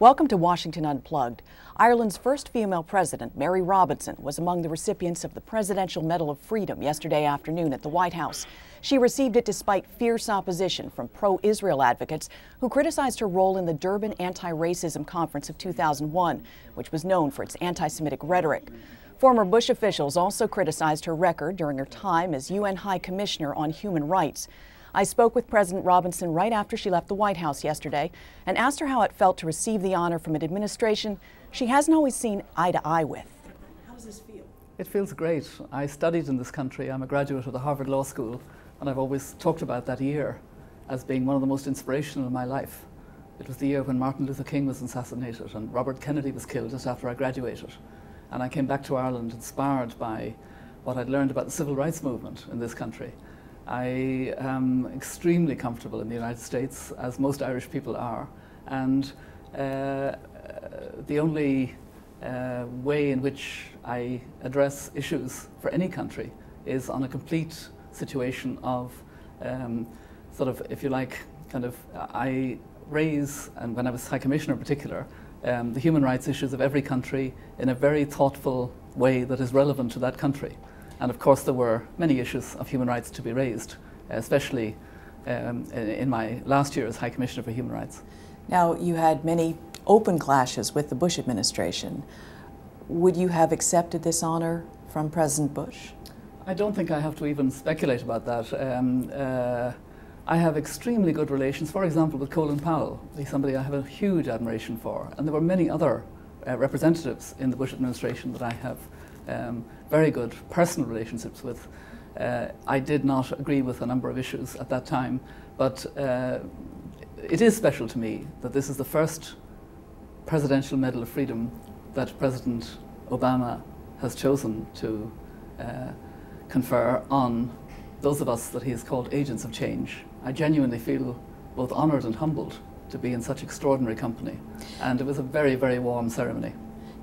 Welcome to Washington Unplugged. Ireland's first female president, Mary Robinson, was among the recipients of the Presidential Medal of Freedom yesterday afternoon at the White House. She received it despite fierce opposition from pro-Israel advocates who criticized her role in the Durban Anti-Racism Conference of 2001, which was known for its anti-Semitic rhetoric. Former Bush officials also criticized her record during her time as UN High Commissioner on Human Rights. I spoke with President Robinson right after she left the White House yesterday and asked her how it felt to receive the honor from an administration she hasn't always seen eye to eye with. How does this feel? It feels great. I studied in this country. I'm a graduate of the Harvard Law School, and I've always talked about that year as being one of the most inspirational in my life. It was the year when Martin Luther King was assassinated and Robert Kennedy was killed just after I graduated. And I came back to Ireland inspired by what I'd learned about the civil rights movement in this country. I am extremely comfortable in the United States, as most Irish people are, and the only way in which I address issues for any country is on a complete situation of sort of, if you like, I raise, and when I was High Commissioner in particular, the human rights issues of every country in a very thoughtful way that is relevant to that country. And of course there were many issues of human rights to be raised, especially in my last year as High Commissioner for Human Rights. Now, you had many open clashes with the Bush administration. Would you have accepted this honor from President Bush? I don't think I have to even speculate about that. I have extremely good relations, for example, with Colin Powell. He's somebody I have a huge admiration for. And there were many other representatives in the Bush administration that I have very good personal relationships with. I did not agree with a number of issues at that time, but it is special to me that this is the first Presidential Medal of Freedom that President Obama has chosen to confer on those of us that he has called agents of change. I genuinely feel both honoured and humbled to be in such extraordinary company, and it was a very, very warm ceremony.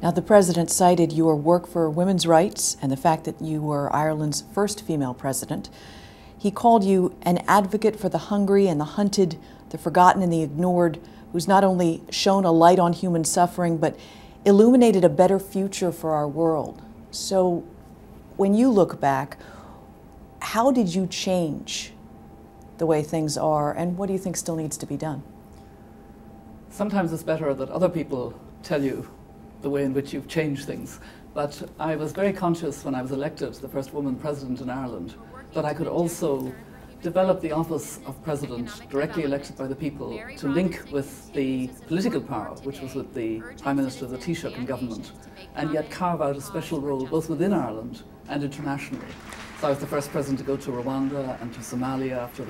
Now, the President cited your work for women's rights and the fact that you were Ireland's first female president. He called you an advocate for the hungry and the hunted, the forgotten and the ignored, who's not only shone a light on human suffering, but illuminated a better future for our world. So, when you look back, how did you change the way things are, and what do you think still needs to be done? Sometimes it's better that other people tell you the way in which you've changed things. But I was very conscious when I was elected the first woman president in Ireland that I could also develop the office of president directly elected by the people to link with the political power, which was with the Prime Minister of the Taoiseach in government, and yet carve out a special role both within Ireland and internationally. So I was the first president to go to Rwanda and to Somalia after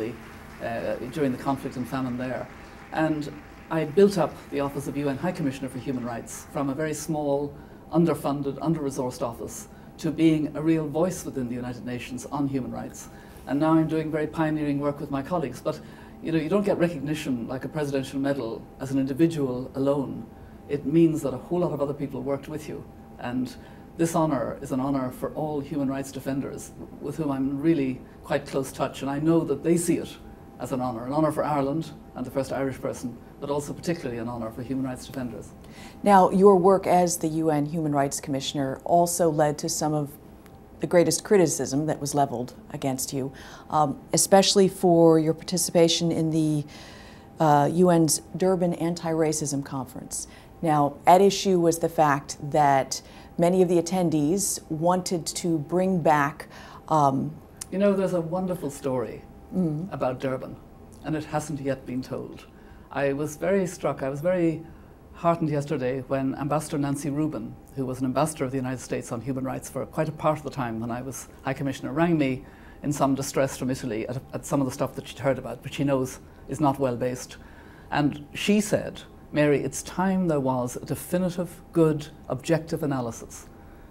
during the conflict and famine there. And I built up the Office of UN High Commissioner for Human Rights from a very small, underfunded, under-resourced office to being a real voice within the United Nations on human rights. And now I'm doing very pioneering work with my colleagues. But you know, you don't get recognition like a presidential medal as an individual alone. It means that a whole lot of other people worked with you. And this honour is an honour for all human rights defenders with whom I'm in really quite close touch. And I know that they see it as an honour for Ireland and the first Irish person, but also particularly an honour for human rights defenders. Now, your work as the UN Human Rights Commissioner also led to some of the greatest criticism that was leveled against you, especially for your participation in the UN's Durban Anti-Racism Conference. Now, at issue was the fact that many of the attendees wanted to bring back... You know, there's a wonderful story about Durban, and it hasn't yet been told. I was very struck, I was very heartened yesterday when Ambassador Nancy Rubin, who was an ambassador of the United States on human rights for quite a part of the time when I was High Commissioner, rang me in some distress from Italy at some of the stuff that she'd heard about, which she knows is not well based. And she said, Mary, it's time there was a definitive, good, objective analysis.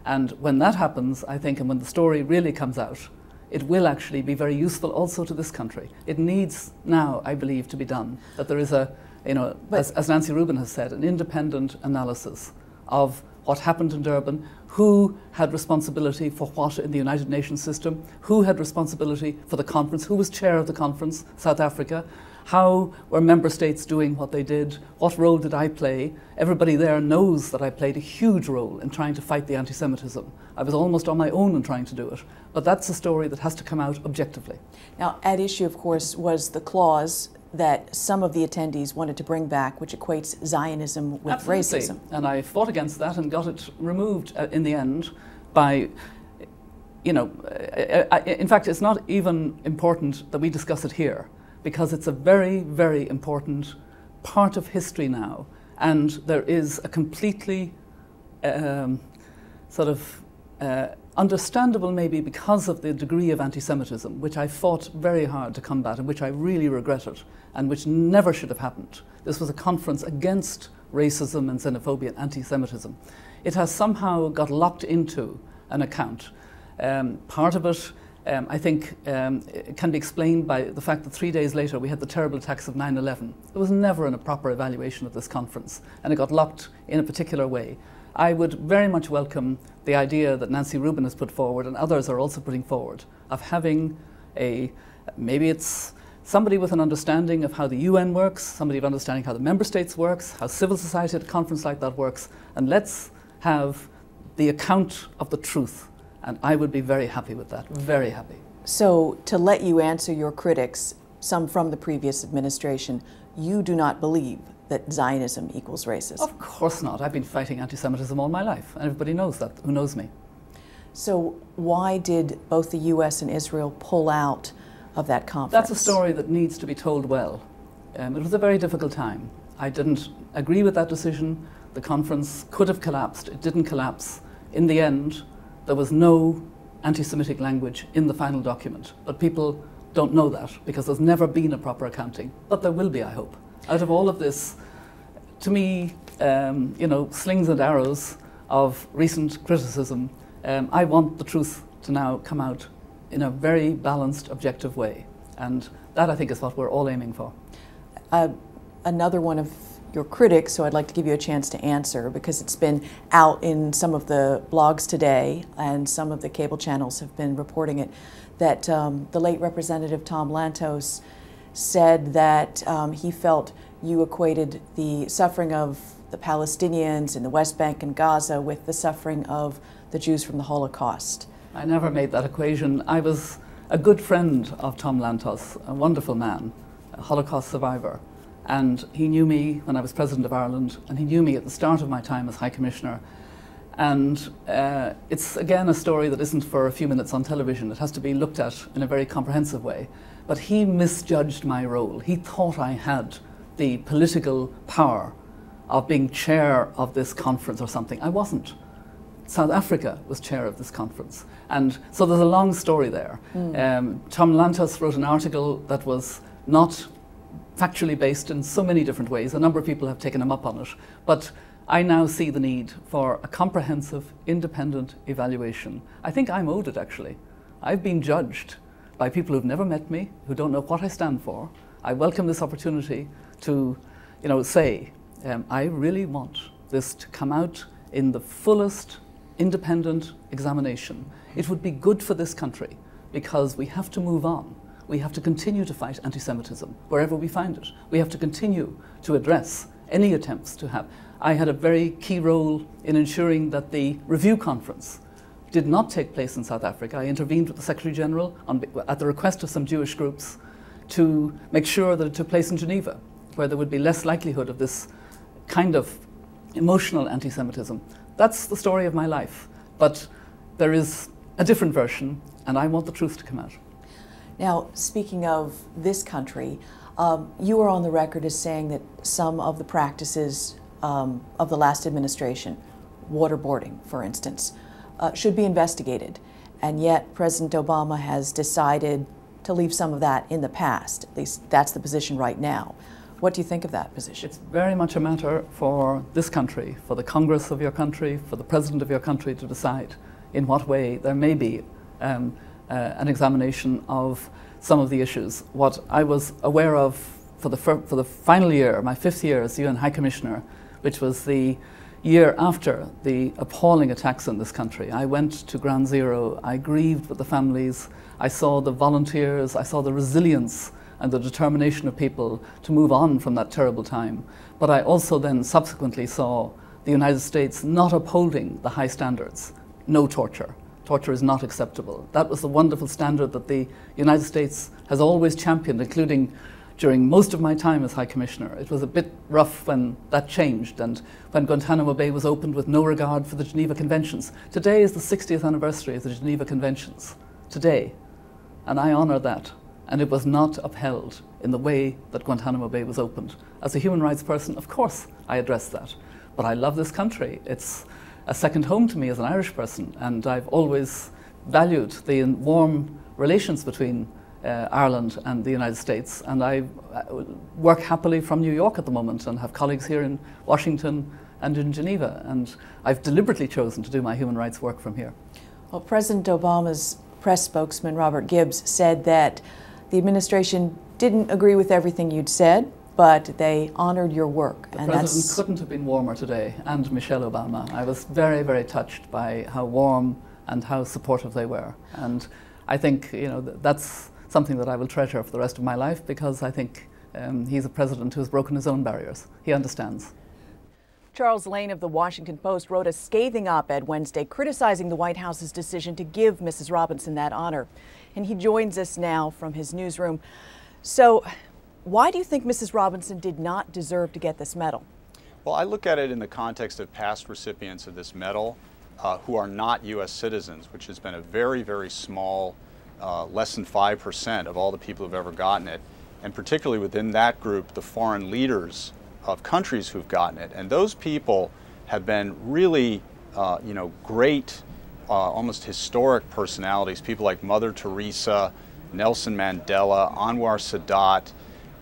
And when that happens, I think, and when the story really comes out, it will actually be very useful also to this country. It needs now, I believe, to be done, that there is a, you know, as Nancy Rubin has said, an independent analysis of what happened in Durban, who had responsibility for what in the United Nations system, who had responsibility for the conference, who was chair of the conference, South Africa, how were member states doing what they did, what role did I play. Everybody there knows that I played a huge role in trying to fight the anti-Semitism. I was almost on my own in trying to do it. But that's a story that has to come out objectively. Now, at issue, of course, was the clause that some of the attendees wanted to bring back, which equates Zionism with Absolutely. racism. And I fought against that and got it removed in the end by, you know, in fact, it's not even important that we discuss it here, because it's a very, very important part of history now. And there is a completely understandable, maybe because of the degree of anti-Semitism, which I fought very hard to combat and which I really regretted, and which never should have happened. This was a conference against racism and xenophobia and anti-Semitism. It has somehow got locked into an account. Part of it, I think, it can be explained by the fact that 3 days later we had the terrible attacks of 9/11. There was never a proper evaluation of this conference, and it got locked in a particular way. I would very much welcome the idea that Nancy Rubin has put forward, and others are also putting forward, of having maybe it's somebody with an understanding of how the UN works, somebody with understanding how the member states works, how civil society at a conference like that works, and let's have the account of the truth. And I would be very happy with that, very happy. So, to let you answer your critics, some from the previous administration, you do not believe that Zionism equals racism? Of course not. I've been fighting anti-Semitism all my life, and everybody knows that, who knows me. So why did both the US and Israel pull out of that conference? That's a story that needs to be told well. It was a very difficult time. I didn't agree with that decision. The conference could have collapsed. It didn't collapse. In the end, there was no anti-Semitic language in the final document. But people don't know that because there's never been a proper accounting. But there will be, I hope. Out of all of this, to me, you know, slings and arrows of recent criticism, I want the truth to now come out in a very balanced, objective way. And that, I think, is what we're all aiming for. Another one of your critics, so I'd like to give you a chance to answer, because it's been out in some of the blogs today, and some of the cable channels have been reporting it, that the late Representative Tom Lantos said that he felt you equated the suffering of the Palestinians in the West Bank and Gaza with the suffering of the Jews from the Holocaust. I never made that equation. I was a good friend of Tom Lantos, a wonderful man, a Holocaust survivor. And he knew me when I was President of Ireland, and he knew me at the start of my time as High Commissioner. And it's, again, a story that isn't for a few minutes on television. It has to be looked at in a very comprehensive way. But he misjudged my role. He thought I had the political power of being chair of this conference or something. I wasn't. South Africa was chair of this conference. And so there's a long story there. Tom Lantos wrote an article that was not factually based in so many different ways. A number of people have taken him up on it. But I now see the need for a comprehensive, independent evaluation. I think I'm owed it, actually. I've been judged by people who've never met me, who don't know what I stand for. I welcome this opportunity to, you know, say, I really want this to come out in the fullest independent examination. It would be good for this country, because we have to move on. We have to continue to fight anti-Semitism wherever we find it. We have to continue to address any attempts to have. I had a very key role in ensuring that the review conference did not take place in South Africa. I intervened with the Secretary General at the request of some Jewish groups to make sure that it took place in Geneva, where there would be less likelihood of this kind of emotional anti-Semitism. That's the story of my life. But there is a different version, and I want the truth to come out. Now, speaking of this country, you are on the record as saying that some of the practices of the last administration, waterboarding, for instance, should be investigated. And yet President Obama has decided to leave some of that in the past. At least that's the position right now. What do you think of that position? It's very much a matter for this country, for the Congress of your country, for the President of your country to decide in what way there may be an examination of some of the issues. What I was aware of for the final year, my 5th year as UN High Commissioner, which was the year after the appalling attacks in this country. I went to Ground Zero, I grieved with the families, I saw the volunteers, I saw the resilience and the determination of people to move on from that terrible time. But I also then subsequently saw the United States not upholding the high standards. No torture. Torture is not acceptable. That was the wonderful standard that the United States has always championed, including during most of my time as High Commissioner. It was a bit rough when that changed and when Guantanamo Bay was opened with no regard for the Geneva Conventions. Today is the 60th anniversary of the Geneva Conventions. Today. And I honor that. And it was not upheld in the way that Guantanamo Bay was opened. As a human rights person, of course, I address that. But I love this country. It's a second home to me as an Irish person, and I've always valued the warm relations between Ireland and the United States. And I work happily from New York at the moment and have colleagues here in Washington and in Geneva. And I've deliberately chosen to do my human rights work from here. Well, President Obama's press spokesman, Robert Gibbs, said that the administration didn't agree with everything you'd said, but they honored your work. The president couldn't have been warmer today, and Michelle Obama. I was very, very touched by how warm and how supportive they were. And I think, you know, that's something that I will treasure for the rest of my life, because I think he's a president who has broken his own barriers. He understands. Charles Lane of the Washington Post wrote a scathing op-ed Wednesday criticizing the White House's decision to give Mrs. Robinson that honor. And he joins us now from his newsroom. So, why do you think Mrs. Robinson did not deserve to get this medal? Well, I look at it in the context of past recipients of this medal who are not U.S. citizens, which has been a very, very small, less than 5% of all the people who've ever gotten it. And particularly within that group, the foreign leaders of countries who've gotten it. And those people have been really, great, almost historic personalities, people like Mother Teresa, Nelson Mandela, Anwar Sadat.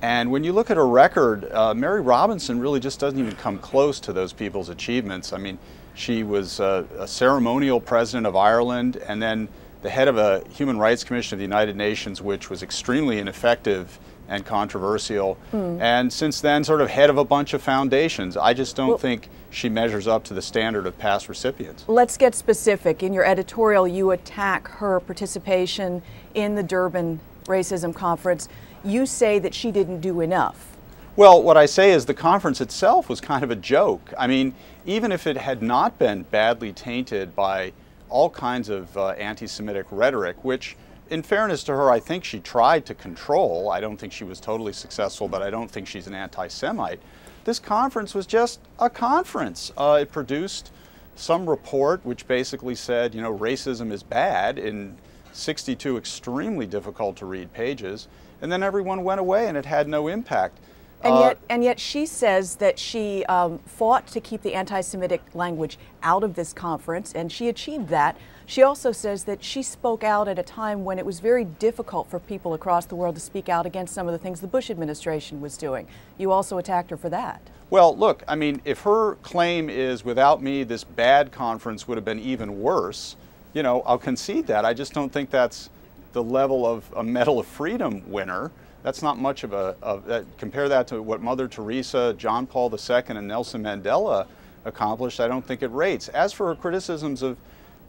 And when you look at her record, Mary Robinson really just doesn't even come close to those people's achievements. I mean, she was a ceremonial president of Ireland and then the head of a Human Rights Commission of the United Nations, which was extremely ineffective and controversial, and since then sort of head of a bunch of foundations. I just don't think she measures up to the standard of past recipients. Let's get specific. In your editorial, you attack her participation in the Durban Racism Conference. You say that she didn't do enough. Well, what I say is the conference itself was kind of a joke. I mean, even if it had not been badly tainted by all kinds of anti-Semitic rhetoric, which in fairness to her, I think she tried to control. I don't think she was totally successful, but I don't think she's an anti-Semite. This conference was just a conference. It produced some report which basically said, you know, racism is bad in 62 extremely difficult to read pages, and then everyone went away and it had no impact. And yet she says that she fought to keep the anti-Semitic language out of this conference, and she achieved that. She also says that she spoke out at a time when it was very difficult for people across the world to speak out against some of the things the Bush administration was doing. You also attacked her for that. Well, look, I mean, if her claim is without me, this bad conference would have been even worse, you know, I'll concede that. I just don't think that's the level of a Medal of Freedom winner. That's not much of compare that to what Mother Teresa, John Paul II, and Nelson Mandela accomplished. I don't think it rates. As for her criticisms of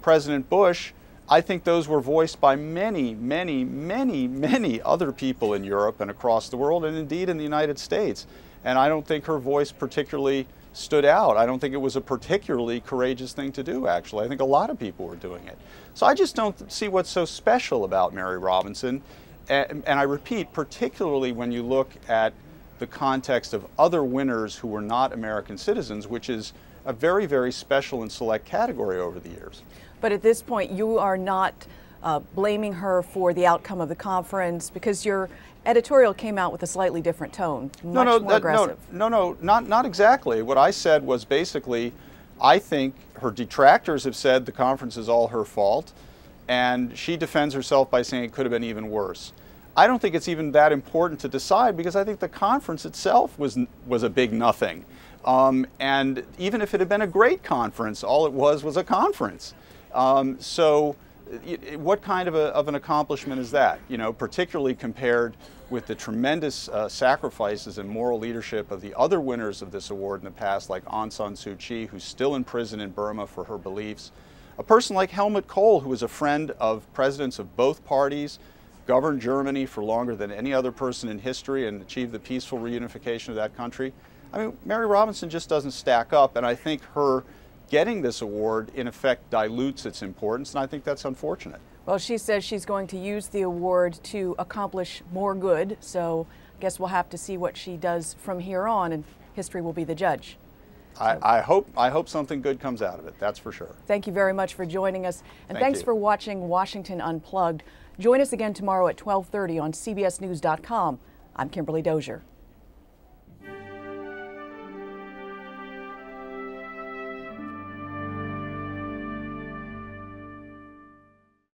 President Bush, I think those were voiced by many, many, many, many other people in Europe and across the world, and indeed in the United States. And I don't think her voice particularly stood out. I don't think it was a particularly courageous thing to do, actually. I think a lot of people were doing it. So I just don't see what's so special about Mary Robinson. And I repeat, particularly when you look at the context of other winners who were not American citizens, which is a very, very special and select category over the years. But at this point, you are not blaming her for the outcome of the conference, because your editorial came out with a slightly different tone, much more aggressive. No, not exactly. What I said was basically, I think her detractors have said the conference is all her fault, and she defends herself by saying it could have been even worse. I don't think it's even that important to decide, because I think the conference itself was a big nothing. And even if it had been a great conference, all it was a conference. So what kind of an accomplishment is that? You know, particularly compared with the tremendous sacrifices and moral leadership of the other winners of this award in the past, like Aung San Suu Kyi, who's still in prison in Burma for her beliefs. A person like Helmut Kohl, who was a friend of presidents of both parties, governed Germany for longer than any other person in history and achieved the peaceful reunification of that country. I mean, Mary Robinson just doesn't stack up, and I think her getting this award in effect dilutes its importance, and I think that's unfortunate. Well, she says she's going to use the award to accomplish more good, so I guess we'll have to see what she does from here on, and history will be the judge. I hope something good comes out of it, that's for sure. Thank you very much for joining us, and thanks you. for watching Washington Unplugged. Join us again tomorrow at 12:30 on CBSNews.com. I'm Kimberly Dozier.